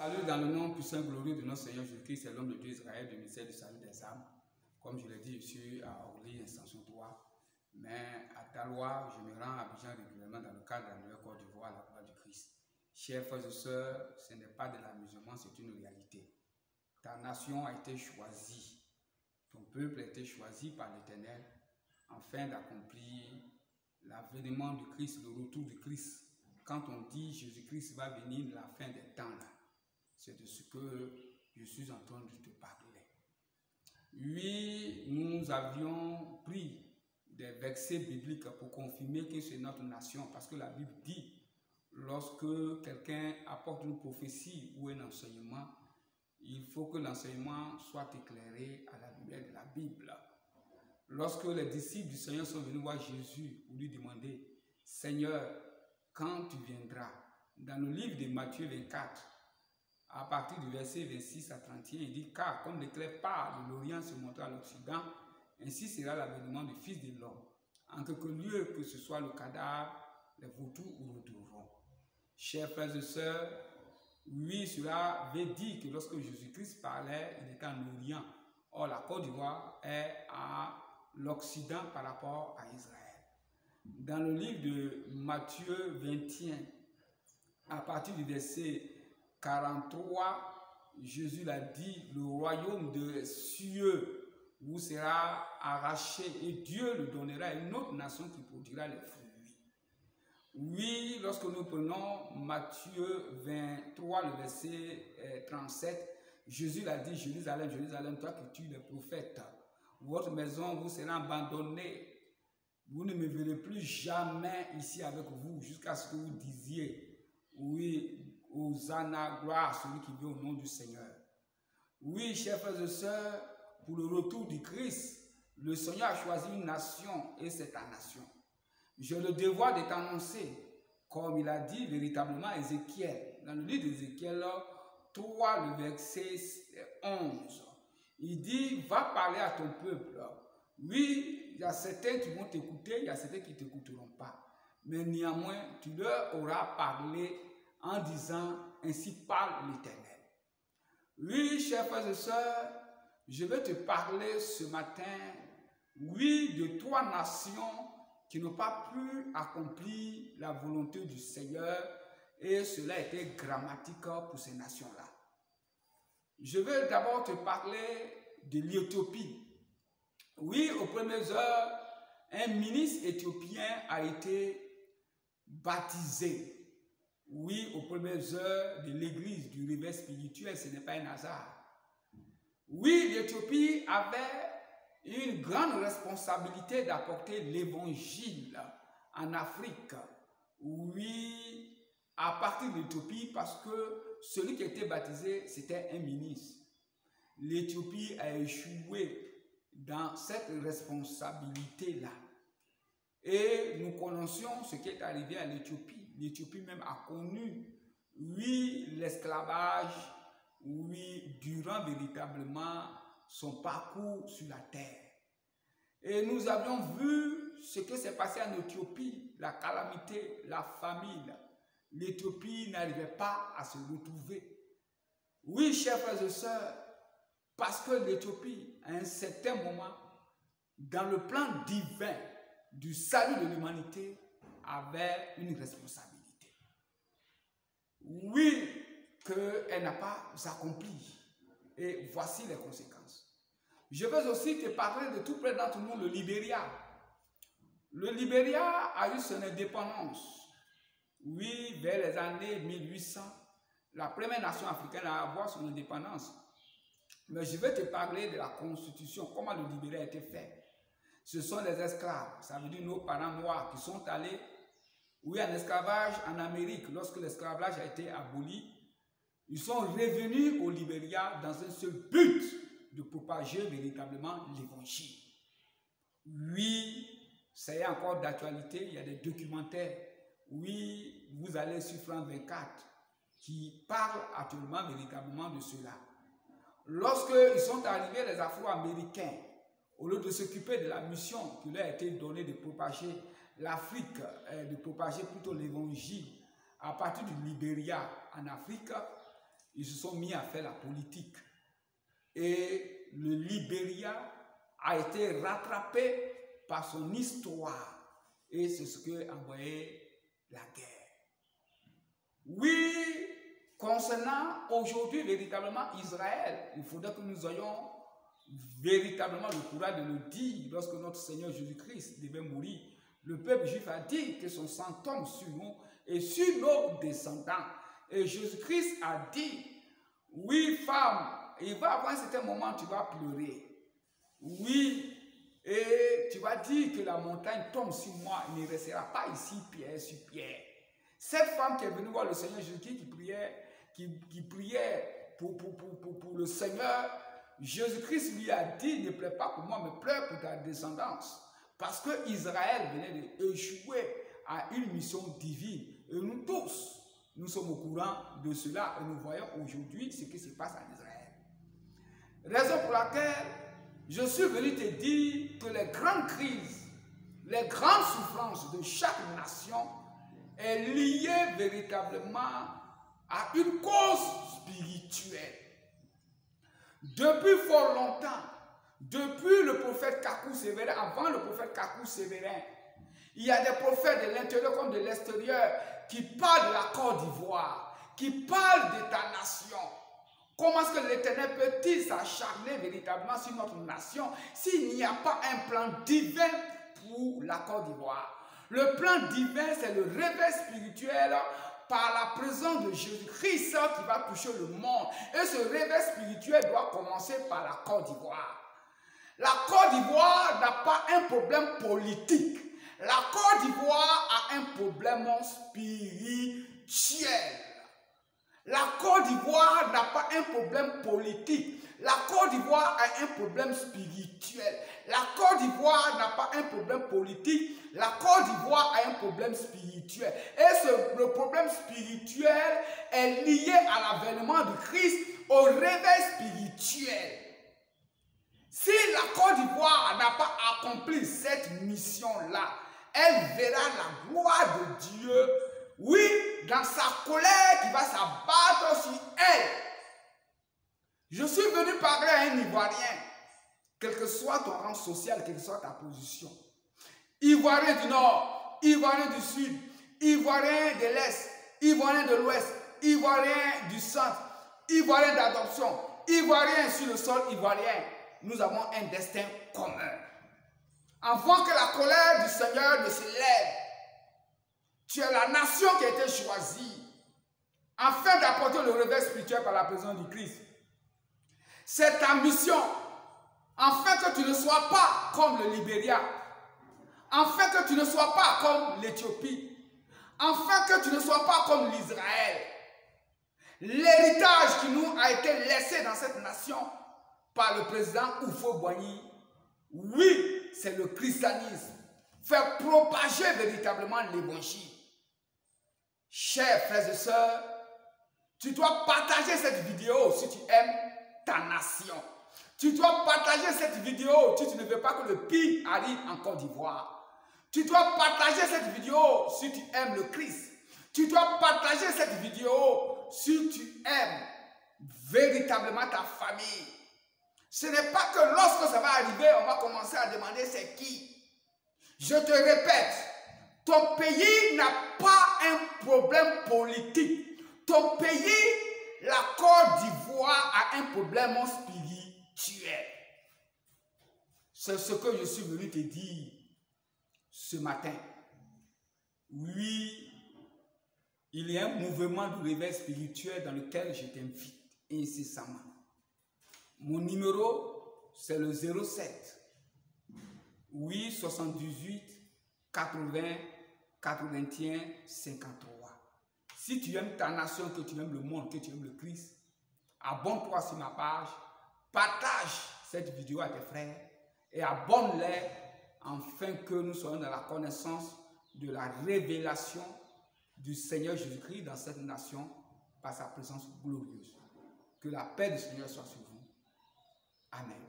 Salut dans le nom puissant et glorieux de notre Seigneur Jésus-Christ, c'est l'homme de Dieu Israël, du ministère du salut des âmes. Comme je l'ai dit, je suis à Orly, extension 3. Mais à Talois, je me rends à Abidjan régulièrement dans le cadre de la Nouvelle Côte d'Ivoire à la gloire du Christ. Chers frères et sœurs, ce n'est pas de l'amusement, c'est une réalité. Ta nation a été choisie, ton peuple a été choisi par l'Éternel afin d'accomplir l'avènement du Christ, le retour du Christ. Quand on dit Jésus-Christ va venir la fin des temps, là, c'est de ce que je suis en train de te parler. Oui, nous avions pris des versets bibliques pour confirmer que c'est notre nation, parce que la Bible dit, lorsque quelqu'un apporte une prophétie ou un enseignement, il faut que l'enseignement soit éclairé à la lumière de la Bible. Lorsque les disciples du Seigneur sont venus voir Jésus pour lui demander, Seigneur, quand tu viendras, dans le livre de Matthieu 24, à partir du verset 26 à 31, il dit, car comme l'éclair part de l'Orient se montre à l'Occident, ainsi sera l'avènement du Fils de l'homme. En quelque lieu que ce soit le cadavre, les vautours y retourneront. Chers frères et sœurs, oui, cela veut dire que lorsque Jésus-Christ parlait, il était en Orient. Or, la Côte d'Ivoire est à l'Occident par rapport à Israël. Dans le livre de Matthieu 21, à partir du verset 43, Jésus l'a dit, le royaume des cieux vous sera arraché et Dieu le donnera à une autre nation qui produira les fruits. Oui, lorsque nous prenons Matthieu 23, le verset 37, Jésus l'a dit, Jérusalem, Jérusalem, toi qui tues les prophètes, votre maison vous sera abandonnée. Vous ne me verrez plus jamais ici avec vous jusqu'à ce que vous disiez, oui, Hosanna, gloire à celui qui vient au nom du Seigneur. Oui, chers frères et sœurs, pour le retour du Christ, le Seigneur a choisi une nation et c'est ta nation. J'ai le devoir de t'annoncer, comme il a dit véritablement Ézéchiel, dans le livre d'Ézéchiel 3, le verset 11. Il dit, va parler à ton peuple. Oui, il y a certains qui vont t'écouter, il y a certains qui ne t'écouteront pas. Mais néanmoins, tu leur auras parlé en disant, ainsi parle l'Éternel. Oui, chers frères et sœurs, je vais te parler ce matin, oui, de 3 nations qui n'ont pas pu accomplir la volonté du Seigneur et cela a été grammatique pour ces nations-là. Je vais d'abord te parler de l'Éthiopie. Oui, aux premières heures, un ministre éthiopien a été baptisé. Oui, aux premières heures de l'église, du réveil spirituel, ce n'est pas un hasard. Oui, l'Éthiopie avait une grande responsabilité d'apporter l'évangile en Afrique. Oui, à partir de l'Éthiopie, parce que celui qui était baptisé, c'était un ministre. L'Éthiopie a échoué dans cette responsabilité-là. Et nous connaissions ce qui est arrivé à l'Éthiopie. L'Éthiopie même a connu, oui, l'esclavage, oui, durant véritablement son parcours sur la terre. Et nous avions vu ce qui s'est passé en Éthiopie, la calamité, la famine. L'Éthiopie n'arrivait pas à se retrouver. Oui, chers frères et sœurs, parce que l'Éthiopie, à un certain moment, dans le plan divin du salut de l'humanité, avait une responsabilité. Oui, qu'elle n'a pas accompli. Et voici les conséquences. Je vais aussi te parler de tout près d'entre nous, le Libéria. Le Libéria a eu son indépendance. Oui, vers les années 1800, la première nation africaine à avoir son indépendance. Mais je vais te parler de la constitution, comment le Libéria a été fait. Ce sont les esclaves, ça veut dire nos parents noirs qui sont allés, oui, en esclavage en Amérique. Lorsque l'esclavage a été aboli, ils sont revenus au Libéria dans un seul but de propager véritablement l'évangile. Oui, c'est encore d'actualité, il y a des documentaires. Oui, vous allez sur France 24 qui parlent actuellement véritablement de cela. Lorsqu'ils sont arrivés, les Afro-Américains, au lieu de s'occuper de la mission qui leur a été donnée de propager l'Afrique, de propager plutôt l'évangile à partir du Libéria en Afrique, Ils se sont mis à faire la politique. Et le Libéria a été rattrapé par son histoire. Et c'est ce qui a envoyé la guerre. Oui, concernant aujourd'hui véritablement Israël, il faudrait que nous ayons véritablement le courage de le dire lorsque notre Seigneur Jésus-Christ devait mourir. Le peuple juif a dit que son sang tombe sur nous et sur nos descendants. Et Jésus-Christ a dit, oui, femme, il va avoir un certain moment, tu vas pleurer. Oui, et tu vas dire que la montagne tombe sur moi, il ne restera pas ici pierre sur pierre. Cette femme qui est venue voir le Seigneur Jésus-Christ qui priait pour le Seigneur, Jésus-Christ lui a dit, ne pleure pas pour moi, mais pleure pour ta descendance. Parce que Israël venait d'échouer à une mission divine. Et nous tous, nous sommes au courant de cela et nous voyons aujourd'hui ce qui se passe en Israël. Raison pour laquelle je suis venu te dire que les grandes crises, les grandes souffrances de chaque nation est liée véritablement à une cause spirituelle. Depuis fort longtemps, depuis le prophète Kakou Sévérin, avant le prophète Kakou Sévérin, il y a des prophètes de l'intérieur comme de l'extérieur qui parlent de la Côte d'Ivoire, qui parlent de ta nation. Comment est-ce que l'Éternel peut-il s'acharner véritablement sur notre nation s'il n'y a pas un plan divin pour la Côte d'Ivoire? Le plan divin, c'est le réveil spirituel par la présence de Jésus-Christ qui va toucher le monde. Et ce réveil spirituel doit commencer par la Côte d'Ivoire. La Côte d'Ivoire n'a pas un problème politique. La Côte d'Ivoire a un problème spirituel. La Côte d'Ivoire n'a pas un problème politique. La Côte d'Ivoire a un problème spirituel. La Côte d'Ivoire n'a pas un problème politique. La Côte d'Ivoire a un problème spirituel. Et le problème spirituel est lié à l'avènement de Christ, au réveil spirituel. Si la Côte d'Ivoire n'a pas accompli cette mission-là, elle verra la gloire de Dieu, oui, dans sa colère qui va s'abattre sur elle. Je suis venu parler à un Ivoirien, quel que soit ton rang social, quelle que soit ta position. Ivoirien du Nord, Ivoirien du Sud, Ivoirien de l'Est, Ivoirien de l'Ouest, Ivoirien du Centre, Ivoirien d'adoption, Ivoirien sur le sol ivoirien. Nous avons un destin commun. Avant que la colère du Seigneur ne se lève, tu es la nation qui a été choisie afin d'apporter le réveil spirituel par la présence du Christ. C'est ta mission, afin que tu ne sois pas comme le Libéria, afin que tu ne sois pas comme l'Éthiopie, afin que tu ne sois pas comme l'Israël. L'héritage qui nous a été laissé dans cette nation par le président Houphouët-Boigny, oui, c'est le christianisme. Faire propager véritablement l'évangile. Chers frères et sœurs, tu dois partager cette vidéo si tu aimes ta nation. Tu dois partager cette vidéo si tu ne veux pas que le pire arrive en Côte d'Ivoire. Tu dois partager cette vidéo si tu aimes le Christ. Tu dois partager cette vidéo si tu aimes véritablement ta famille. Ce n'est pas que lorsque ça va arriver, on va commencer à demander c'est qui. Je te répète, ton pays n'a pas un problème politique. Ton pays, la Côte d'Ivoire, a un problème spirituel. C'est ce que je suis venu te dire ce matin. Oui, il y a un mouvement de réveil spirituel dans lequel je t'invite incessamment. Mon numéro, c'est le 07 8 78 80 81 53. Si tu aimes ta nation, que tu aimes le monde, que tu aimes le Christ, abonne-toi sur ma page, partage cette vidéo à tes frères et abonne-les afin que nous soyons dans la connaissance de la révélation du Seigneur Jésus-Christ dans cette nation par sa présence glorieuse. Que la paix du Seigneur soit sur vous. Amen.